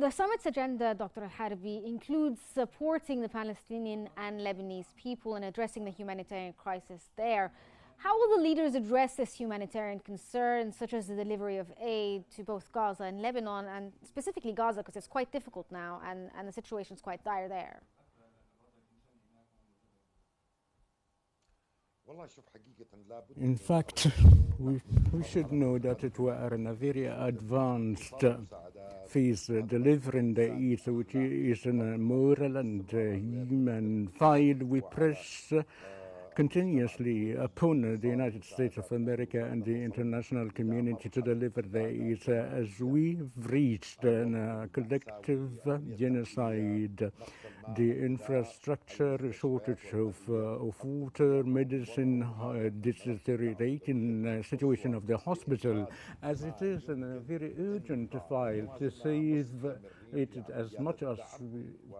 The summit's agenda, Dr. Al-Harbi, includes supporting the Palestinian and Lebanese people and addressing the humanitarian crisis there. How will the leaders address this humanitarian concern, such as the delivery of aid to both Gaza and Lebanon, and specifically Gaza, because it's quite difficult now and the situation is quite dire there? In fact, we should know that we are in a very advanced phase, delivering the aid, which is a moral and human file. We press continuously upon the United States of America and the international community to deliver the aid, as we've reached a collective genocide. The infrastructure, shortage of water, medicine, deteriorating situation of the hospital, as it is in a very urgent file to save it as much as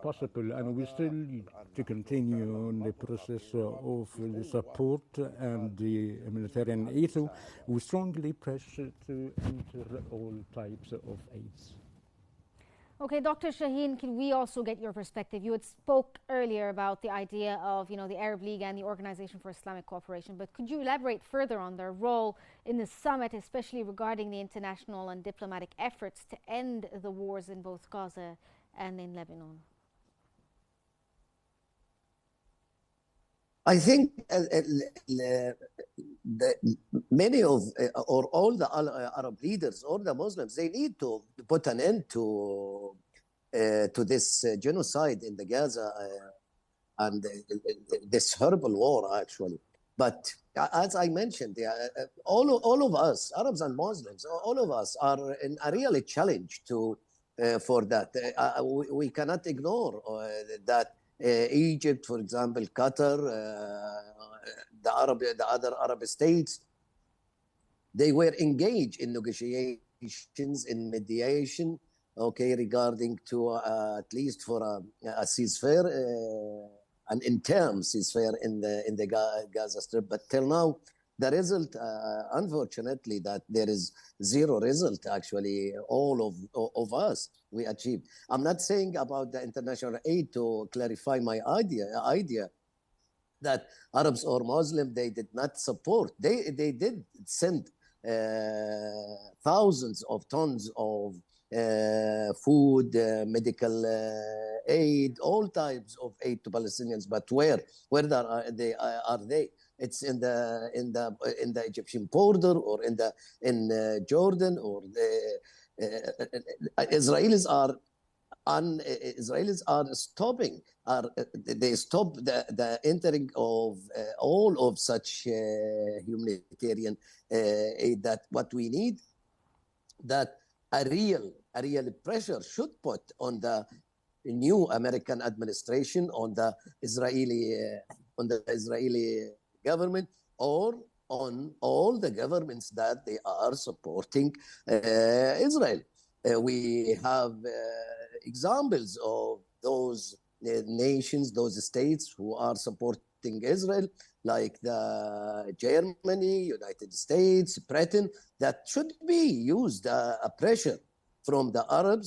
possible, and we still need to continue on the process of the support and the humanitarian aid. So we strongly press to enter all types of aids. Okay, Dr. Shaheen, can we also get your perspective? You had spoke earlier about the idea of, the Arab League and the Organization for Islamic Cooperation, but could you elaborate further on their role in the summit, especially regarding the international and diplomatic efforts to end the wars in both Gaza and in Lebanon? I think many of, or all the Arab leaders, or the Muslims, they need to put an end to this genocide in the Gaza and this horrible war, actually. But as I mentioned, all of us, Arabs and Muslims, all of us are in a really challenge for that. We cannot ignore that. Egypt, for example, Qatar, the other Arab states, they were engaged in negotiations, in mediation, regarding to at least for a ceasefire, an interim ceasefire in the Gaza Strip. But till now, the result, unfortunately, that there is zero result. Actually, all of us we achieved. I'm not saying about the international aid to clarify my idea that Arabs or Muslims, they did not support. They did send thousands of tons of food, medical aid, all types of aid to Palestinians. But where are they? It's in the Egyptian border, or in Jordan, or Israelis are stopping. They stop the entering of all of such humanitarian aid. That what we need, that a real pressure should put on the new American administration, on the Israeli government, or on all the governments that they are supporting Israel. We have examples of those nations, those states who are supporting Israel, like the Germany, United States, Britain, that should be used a pressure from the Arab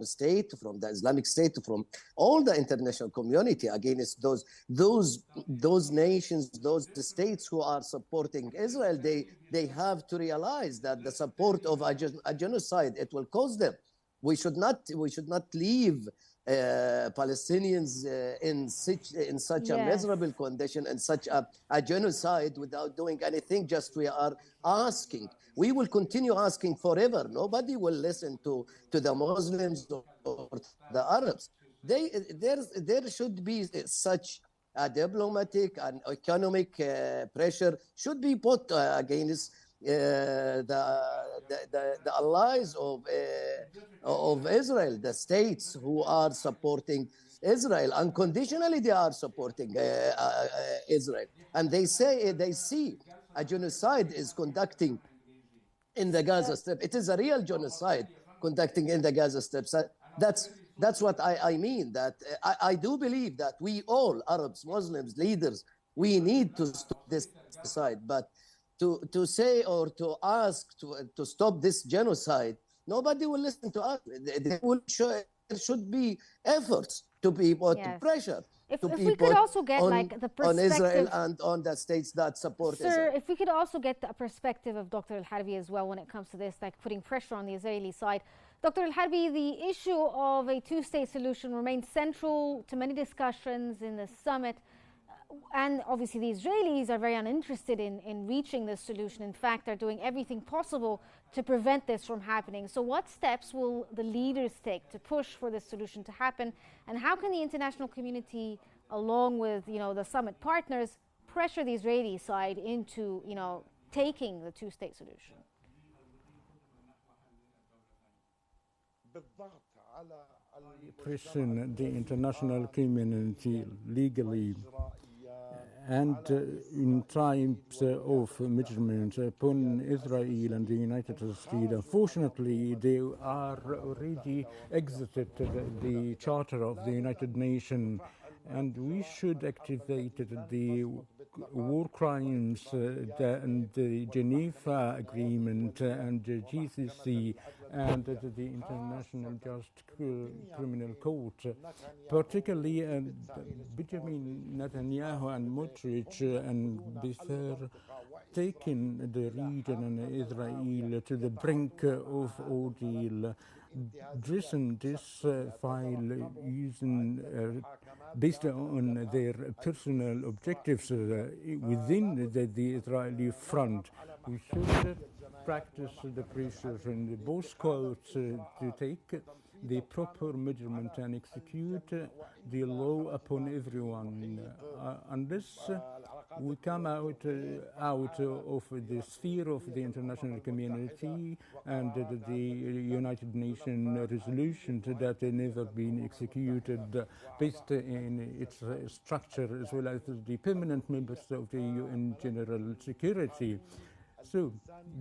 state, from the Islamic State, from all the international community against those nations, those states who are supporting Israel. They have to realize that the support of a genocide, it will cost them. We should not leave Palestinians in such a miserable condition and such a genocide without doing anything. Just we are asking. We will continue asking forever. Nobody will listen to the Muslims or the Arabs. There should be such a diplomatic and economic pressure should be put against the allies of Israel, the states who are supporting Israel unconditionally. They are supporting Israel, and they see a genocide is conducting in the Gaza Strip. It is a real genocide conducting in the Gaza Strip. So that's what I mean. That I do believe that we all, Arabs, Muslims, leaders, we need to stop this genocide. But to say or to ask to stop this genocide nobody will listen to us. They will show, there should be efforts to be put pressure to if be we could put also get the on Israel perspective, and on the states that support sir, Israel. if we could also get the perspective of Dr. Al-Harbi as well when it comes to this, like putting pressure on the Israeli side. Dr. Al-Harbi, the issue of a two-state solution remains central to many discussions in the summit. And obviously the Israelis are very uninterested in reaching this solution. In fact, they're doing everything possible to prevent this from happening. So what steps will the leaders take to push for this solution to happen? And how can the international community, along with the summit partners, pressure the Israeli side into taking the two-state solution? Pressing the international community legally and in times of measurement upon Israel and the United States. Unfortunately, they are already exited the Charter of the United Nations, and we should activate the war crimes and the Geneva Agreement and the GCC and the International Just Criminal Court, particularly Benjamin Netanyahu and Motrich and Bisser taking the region and Israel to the brink of ordeal. Dressing this file using based on their personal objectives within the Israeli front. We should practice the pressure in both courts to take the proper measurement and execute the law upon everyone. Unless we come out of the sphere of the international community and the United Nations resolution that had never been executed based in its structure, as well as the permanent members of the UN General Security. So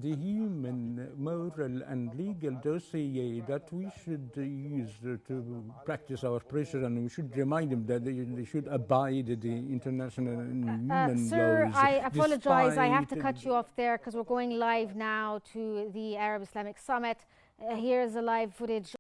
the human, moral and legal dossier that we should use to practice our pressure, and we should remind them that they should abide the international human sir, laws. I apologize. I have to cut you off there because we're going live now to the Arab Islamic Summit. Here's the live footage